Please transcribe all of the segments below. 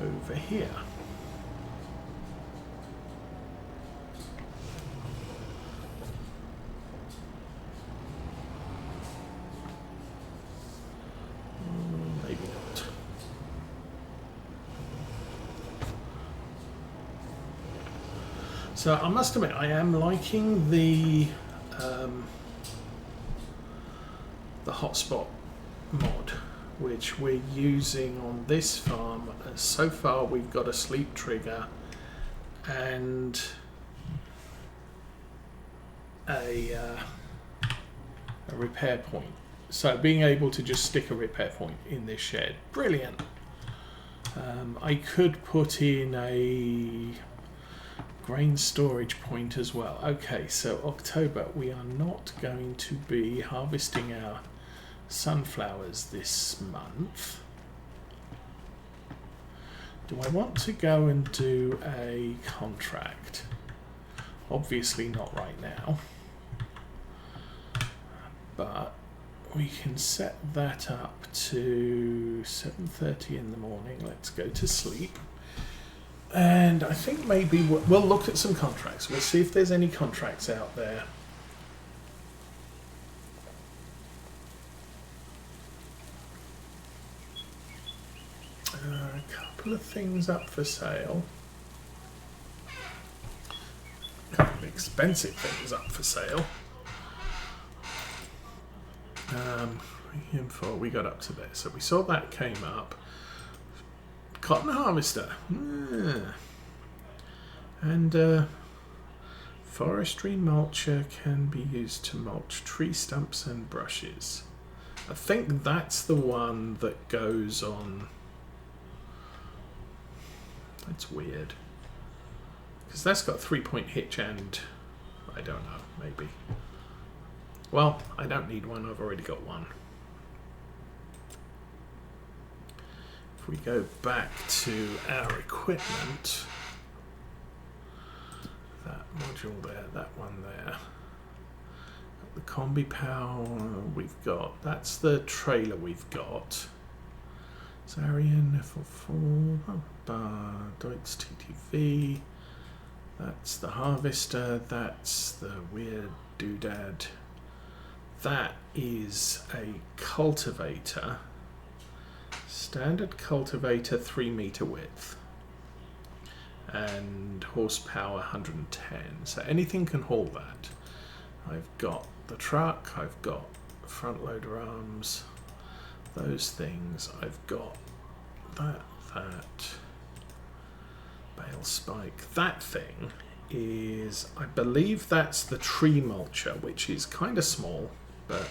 over here. Maybe not. So I must admit, I am liking the hotspot mod, which we're using on this farm. So far we've got a sleep trigger and a repair point. So being able to just stick a repair point in this shed, brilliant. I could put in a grain storage point as well. Okay, so October, we are not going to be harvesting our sunflowers this month. Do I want to go and do a contract? Obviously not right now, but we can set that up to 7:30 in the morning. Let's go to sleep. And I think maybe we'll look at some contracts. We'll see if there's any contracts out there. A couple of things up for sale. A couple of expensive things up for sale. Info, we got up to there. So we saw that came up. Cotton harvester. And forestry mulcher can be used to mulch tree stumps and brushes. I think that's the one that goes on. That's weird. Because that's got 3-point hitch and I don't know, maybe. Well, I don't need one, I've already got one. If we go back to our equipment, that module there, that one there, the combi power we've got, that's the trailer we've got. Zarian F4, Deutz TTV, that's the harvester, that's the weird doodad. That is a cultivator, standard cultivator 3 meter width and horsepower 110, so anything can haul that. I've got the truck, I've got front loader arms, those things, I've got that bale spike. That thing is, I believe that's the tree mulcher, which is kind of small, but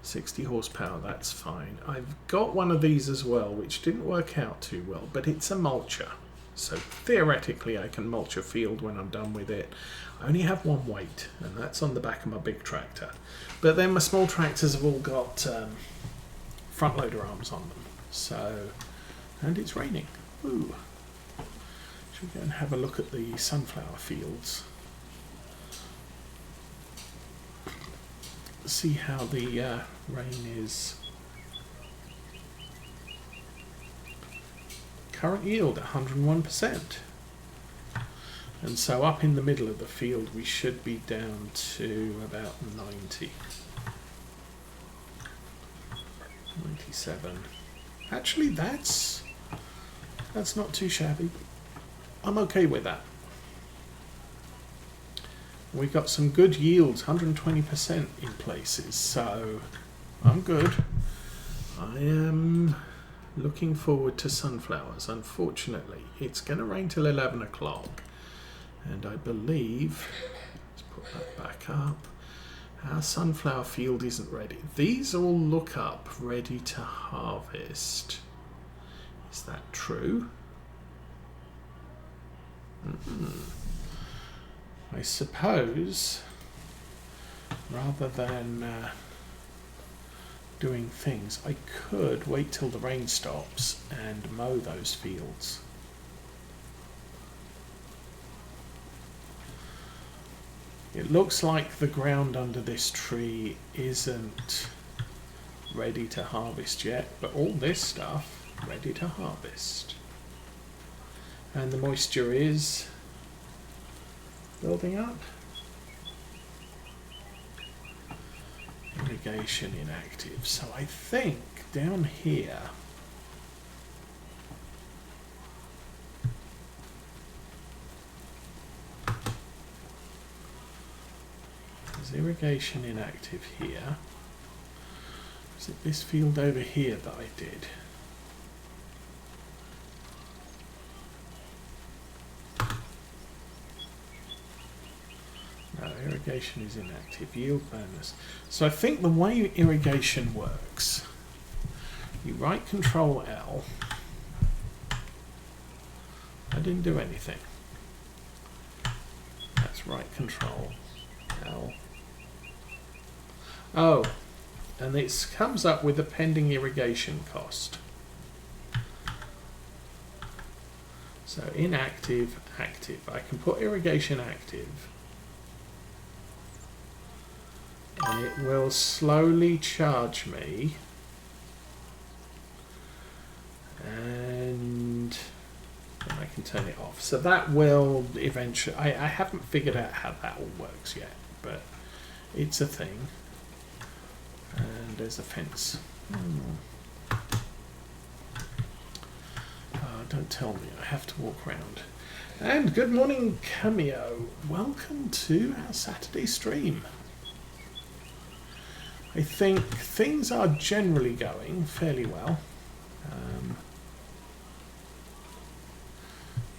60 horsepower, that's fine. I've got one of these as well, which didn't work out too well, but it's a mulcher. So theoretically I can mulch a field when I'm done with it. I only have one weight, and that's on the back of my big tractor. But then my small tractors have all got front loader arms on them. So, and it's raining. Ooh. Should we go and have a look at the sunflower fields? See how the rain is. Current yield 101%. And so up in the middle of the field we should be down to about 90. 97. Actually that's not too shabby. I'm okay with that. We've got some good yields, 120% in places, so I'm good. I am looking forward to sunflowers. Unfortunately, it's going to rain till 11 o'clock, and I believe, let's put that back up, our sunflower field isn't ready. These all look up ready to harvest. Is that true? I suppose, rather than doing things, I could wait till the rain stops and mow those fields. It looks like the ground under this tree isn't ready to harvest yet, but all this stuff ready to harvest. And the moisture is building up. Irrigation inactive. So I think down here there's irrigation inactive here. Is it this field over here that I did? No, irrigation is inactive. Yield bonus. So I think the way irrigation works, you right Control L. I didn't do anything. That's right Control L. Oh, and it comes up with a pending irrigation cost. So inactive, active. I can put irrigation active. And it will slowly charge me. And then I can turn it off. So that will eventually... I haven't figured out how that all works yet, but it's a thing. And there's a fence. Don't tell me, I have to walk around. And good morning, Cameo. Welcome to our Saturday stream. I think things are generally going fairly well.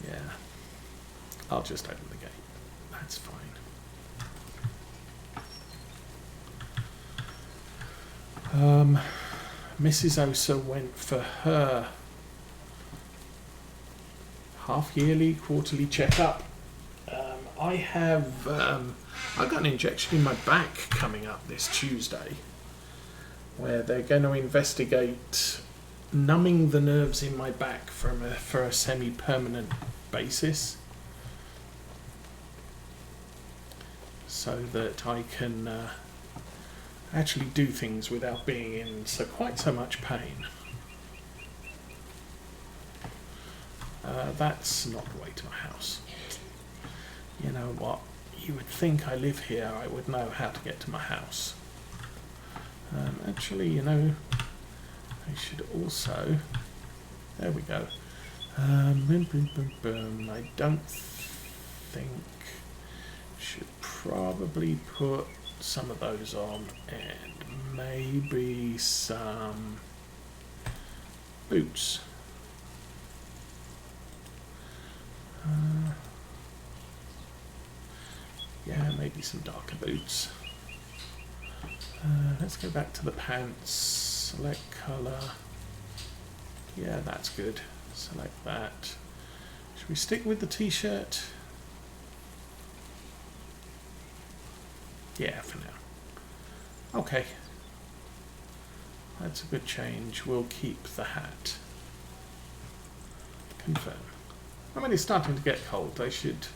Yeah, I'll just open the gate. That's fine. Mrs. Osa went for her half-yearly, quarterly checkup. I've got an injection in my back coming up this Tuesday, where they're going to investigate numbing the nerves in my back for a semi-permanent basis, so that I can actually do things without being in quite so much pain. That's not the way to my house. You know what? You would think I live here, I would know how to get to my house. Actually, you know, I should also... There we go. I don't think... Should probably put some of those on, and maybe some boots. Yeah, maybe some darker boots. Let's go back to the pants. Select colour. Yeah, that's good. Select that. Should we stick with the t-shirt? Yeah, for now. Okay. That's a good change. We'll keep the hat. Confirm. I mean, it's starting to get cold. I should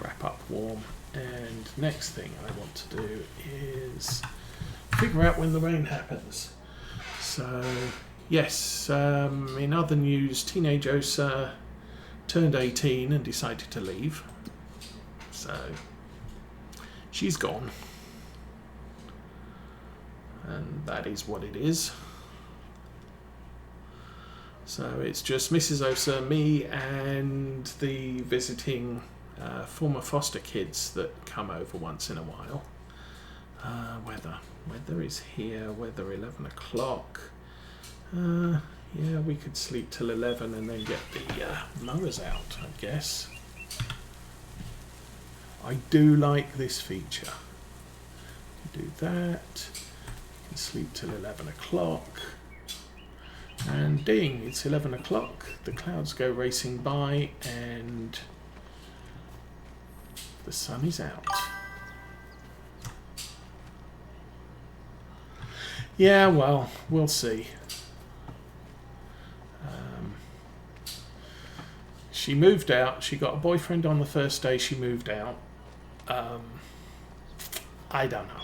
wrap up warm. And next thing I want to do is figure out when the rain happens. So, yes, in other news, teenage Osa turned 18 and decided to leave. So, she's gone. And that is what it is. So it's just Mrs. Osa, me, and the visiting former foster kids that come over once in a while. Weather is here, weather 11 o'clock. Yeah, we could sleep till 11 and then get the mowers out, I guess. I do like this feature. Do that. You can sleep till 11 o'clock. And ding, it's 11 o'clock. The clouds go racing by and the sun is out. Yeah, well, we'll see. She moved out. She got a boyfriend on the first day she moved out. I don't know.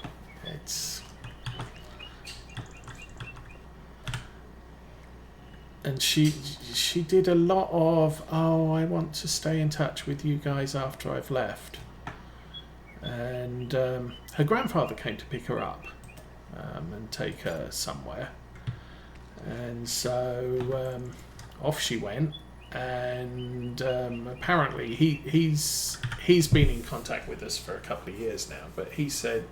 and she did a lot of, oh, I want to stay in touch with you guys after I've left. And her grandfather came to pick her up and take her somewhere. And so off she went. And apparently he's been in contact with us for a couple of years now. But he said,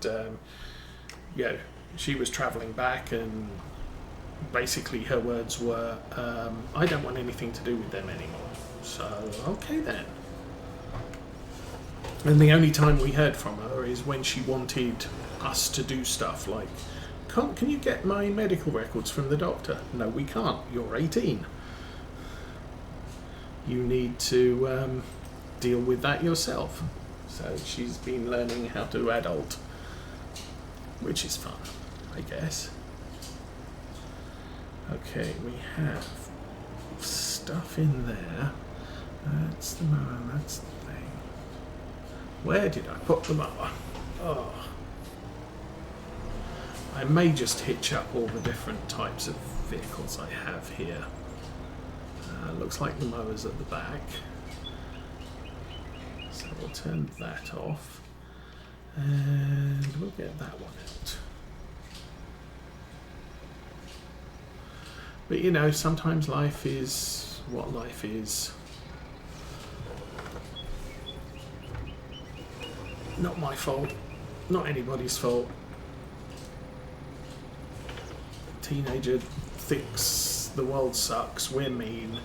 she was travelling back, and basically her words were, I don't want anything to do with them anymore. So, okay then. And the only time we heard from her is when she wanted us to do stuff like, can you get my medical records from the doctor? No, we can't. You're 18. You need to deal with that yourself. So she's been learning how to adult, which is fun, I guess. Okay, we have stuff in there. That's the mower, that's the thing. Where did I put the mower? Oh. I may just hitch up all the different types of vehicles I have here. Looks like the mower's at the back. So we'll turn that off. And we'll get that one out. But you know, sometimes life is what life is. Not my fault. Not anybody's fault. Teenager thinks the world sucks, we're mean,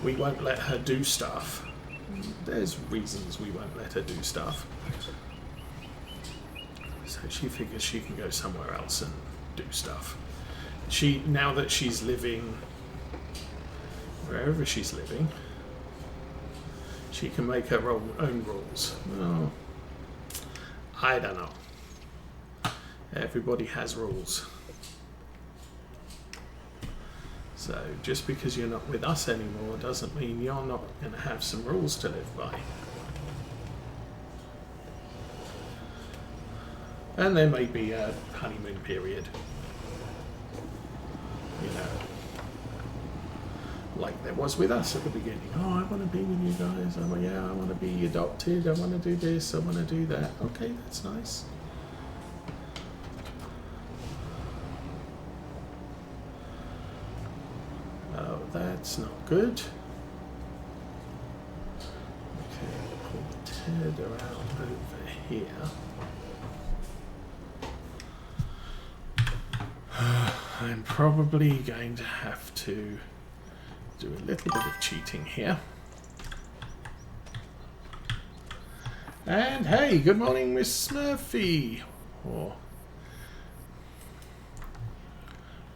we won't let her do stuff. There's reasons we won't let her do stuff. So she figures she can go somewhere else and do stuff. Now that she's living wherever she's living, she can make her own rules. Well, I don't know. Everybody has rules. So just because you're not with us anymore doesn't mean you're not going to have some rules to live by. And there may be a honeymoon period. You know, like there was with us at the beginning. Oh, I want to be with you guys. Oh, yeah, I want to be adopted. I want to do this. I want to do that. Okay, that's nice. Oh, that's not good. Okay, pull the tether out over here. I'm probably going to have to do a little bit of cheating here. And hey, good morning, Miss Murphy. Oh.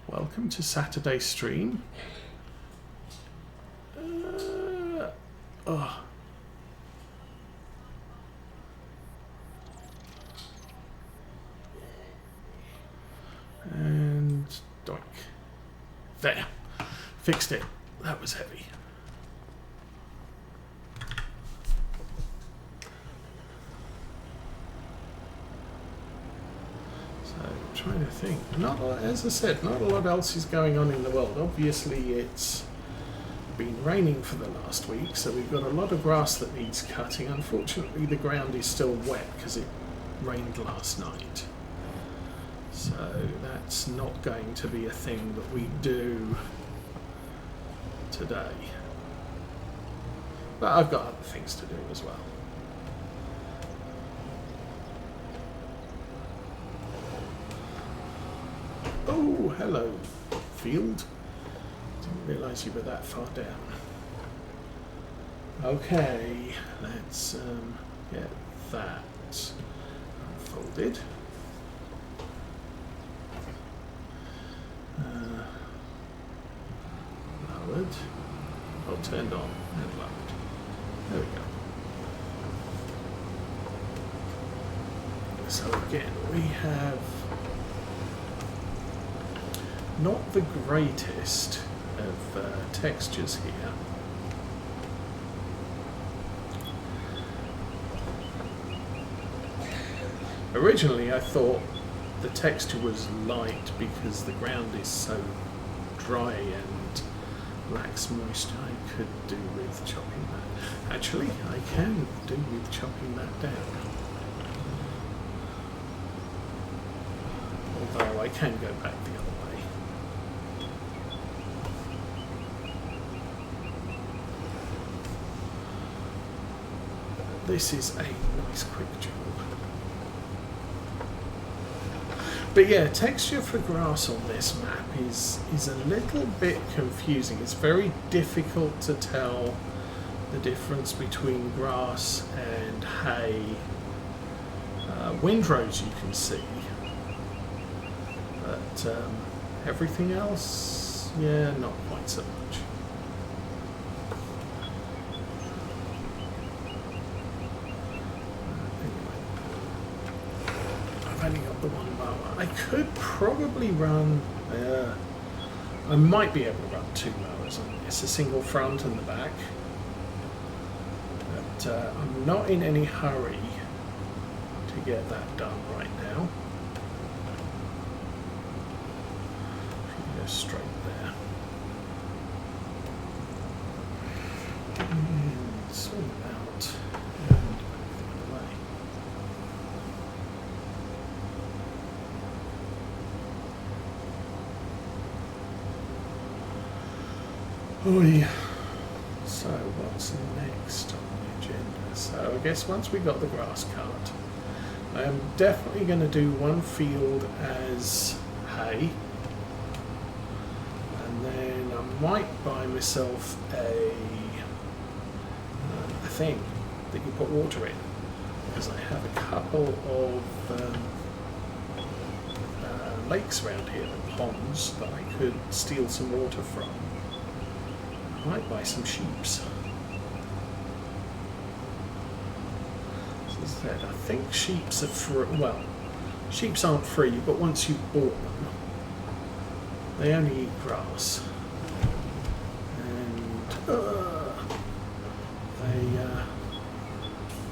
Welcome to Saturday stream. Oh. And doink. There. Fixed it. That was heavy. So, trying to think. As I said, not a lot else is going on in the world. Obviously, it's been raining for the last week, so we've got a lot of grass that needs cutting. Unfortunately, the ground is still wet because it rained last night. So that's not going to be a thing that we do today. But I've got other things to do as well. Oh, hello, field. Didn't realise you were that far down. Okay, let's get that unfolded. Lowered. Oh, turned on and lowered. There we go. So again, we have not the greatest of textures here. Originally, I thought the texture was light because the ground is so dry and lacks moisture. I could do with chopping that. Actually, I can do with chopping that down. Although I can go back the other way. This is a nice quick job. But yeah, texture for grass on this map is a little bit confusing. It's very difficult to tell the difference between grass and hay. Windrows you can see, but everything else, yeah, not quite so much. I've only got the one mower. I could probably run, I might be able to run 2 mowers on this, a single front and the back, but I'm not in any hurry to get that done right now. Go straight there. And swing out and back the other way. Oh yeah. So what's next on the agenda? So I guess once we got the grass cut, I am definitely going to do one field as hay, and then I might buy myself a thing that you put water in, because I have a couple of lakes around here and ponds that I could steal some water from. I might buy some sheeps. As I said, I think sheeps are free. Well, sheeps aren't free, but once you've bought them, they only eat grass, and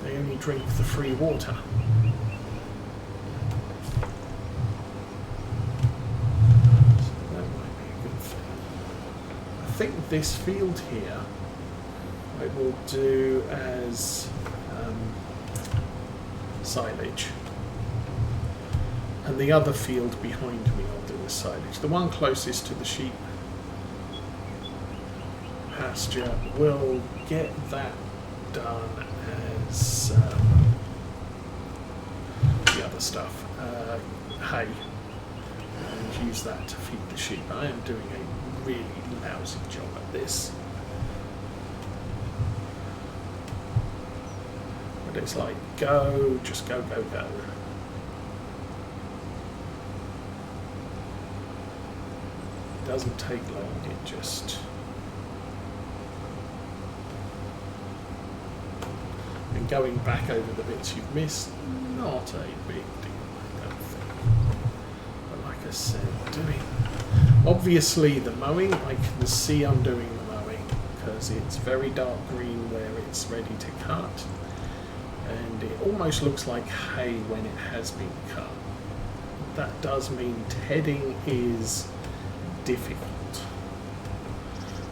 they only drink the free water. So that might be a good thing. I think this field here I will do as silage, and the other field behind me I'll do as silage. The one closest to the sheep pasture will get that done as the other stuff, hay, and use that to feed the sheep. I am doing a really lousy job at this. But it's like, go, just go, go, go. It doesn't take long, it just... And going back over the bits you've missed, not a big deal, I don't think. But like I said, obviously the mowing, I can see I'm doing the mowing because it's very dark green where it's ready to cut, and it almost looks like hay when it has been cut. That does mean tedding is difficult.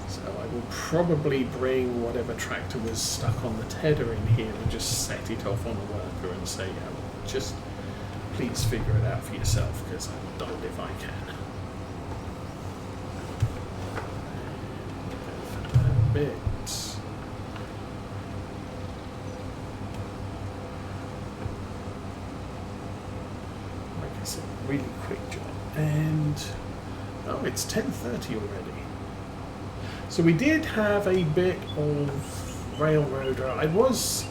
So I will probably bring whatever tractor was stuck on the tedder in here and just set it off on a worker and say, just please figure it out for yourself, because I'm damned if I can. And go for that bit. Like I said, really quick job. And oh, it's 10:30 already. So we did have a bit of railroader. I was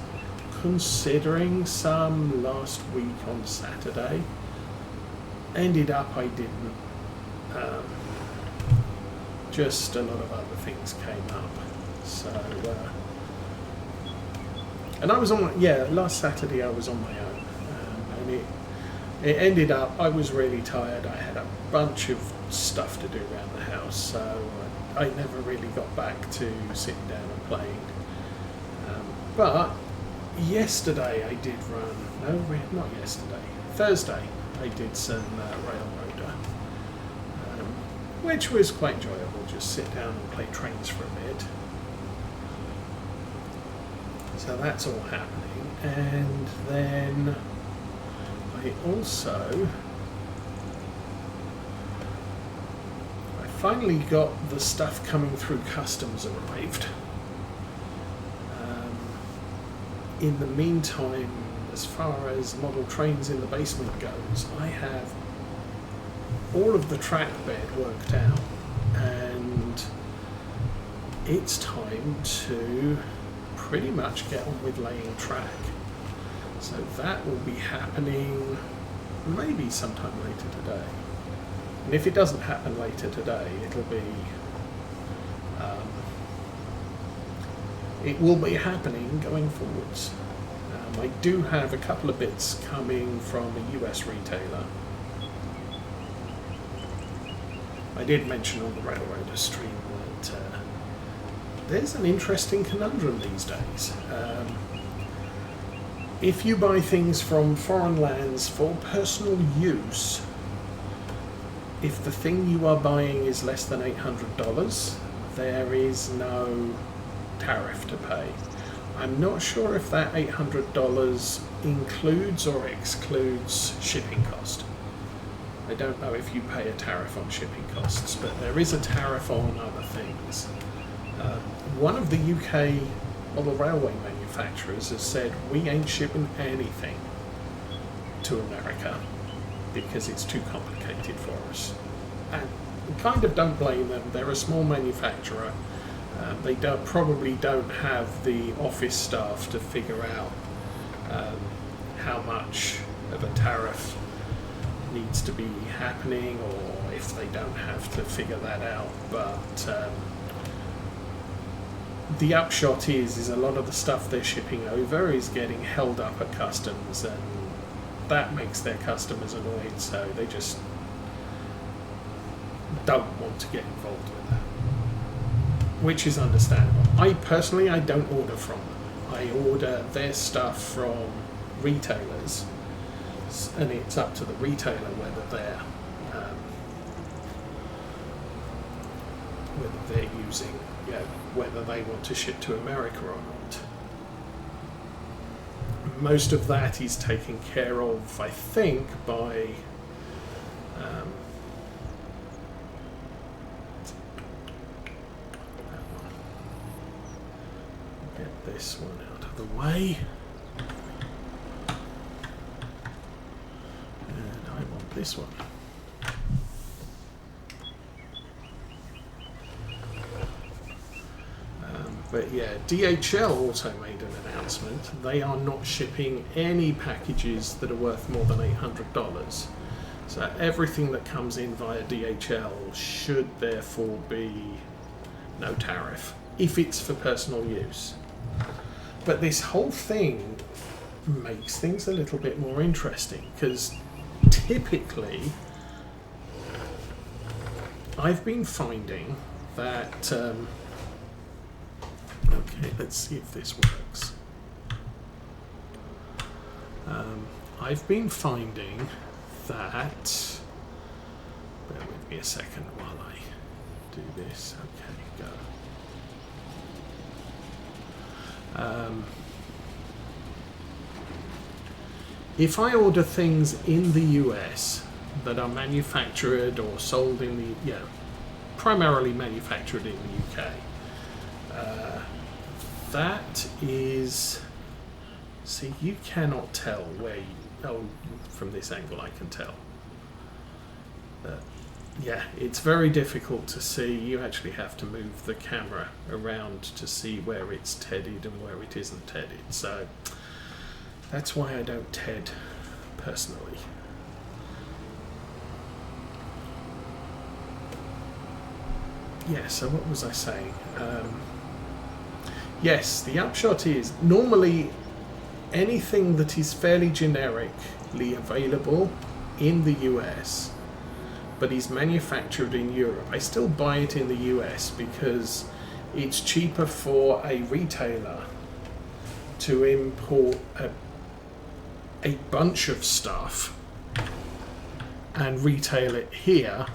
considering some last week on Saturday. Ended up I didn't. Just a lot of other things came up. So, and I was on my, last Saturday I was on my own. And it ended up, I was really tired. I had a bunch of stuff to do around the house, so I never really got back to sitting down and playing. But yesterday I did run, no, not yesterday, Thursday I did some railroader. which was quite enjoyable. Just sit down and play trains for a bit. So that's all happening, and then I finally got the stuff coming through customs arrived. In the meantime, as far as model trains in the basement goes, I have all of the track bed worked out, and it's time to pretty much get on with laying track. So that will be happening maybe sometime later today. And if it doesn't happen later today, it will be happening going forwards. I do have a couple of bits coming from a US retailer. I did mention on the Railroader stream that there's an interesting conundrum these days. If you buy things from foreign lands for personal use, if the thing you are buying is less than $800, there is no tariff to pay. I'm not sure if that $800 includes or excludes shipping cost. I don't know if you pay a tariff on shipping costs, but there is a tariff on other things. One of the UK model railway manufacturers has said we ain't shipping anything to America because it's too complicated for us. And I kind of don't blame them. They're a small manufacturer. They probably don't have the office staff to figure out how much of a tariff needs to be happening, or if they don't have to figure that out. But the upshot is a lot of the stuff they're shipping over is getting held up at customs, and that makes their customers annoyed, so they just don't want to get involved with that, which is understandable. I don't order from them. I order their stuff from retailers, and it's up to the retailer whether they're using, whether they want to ship to America or not. Most of that is taken care of, I think, by get this one out of the way. And I want this one. But yeah, DHL also made an announcement. They are not shipping any packages that are worth more than $800. So everything that comes in via DHL should therefore be no tariff, if it's for personal use. But this whole thing makes things a little bit more interesting, because typically I've been finding that okay, let's see if this works. I've been finding that, bear with me a second while I do this. Okay, go. If I order things in the US that are manufactured or sold in the, primarily manufactured in the UK, that is, see, you cannot tell where from this angle I can tell. It's very difficult to see. You actually have to move the camera around to see where it's tedded and where it isn't tedded. So that's why I don't TED personally. So what was I saying? Yes, the upshot is normally anything that is fairly generically available in the US but is manufactured in Europe, I still buy it in the US because it's cheaper for a retailer to import a bunch of stuff and retail it here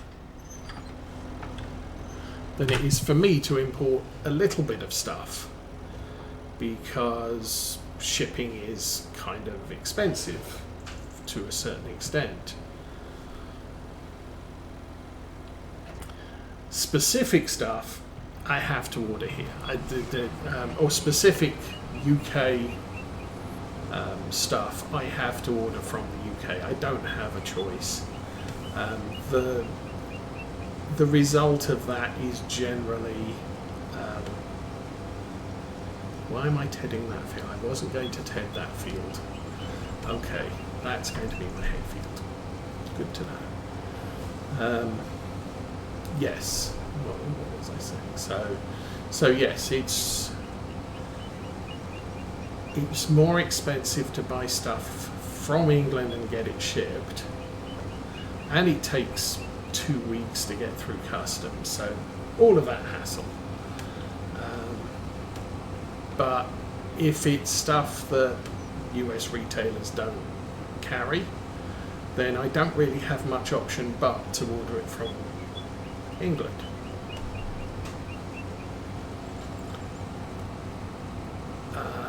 than it is for me to import a little bit of stuff, because shipping is kind of expensive to a certain extent. Specific stuff I have to order here, or specific UK stuff I have to order from the UK. I don't have a choice. The result of that is generally, why am I tedding that field? I wasn't going to ted that field. Okay, that's going to be my head field. Good to know. Yes, what was I saying? So yes, it's more expensive to buy stuff from England and get it shipped, and it takes 2 weeks to get through customs, so all of that hassle. But if it's stuff that US retailers don't carry, then I don't really have much option but to order it from England.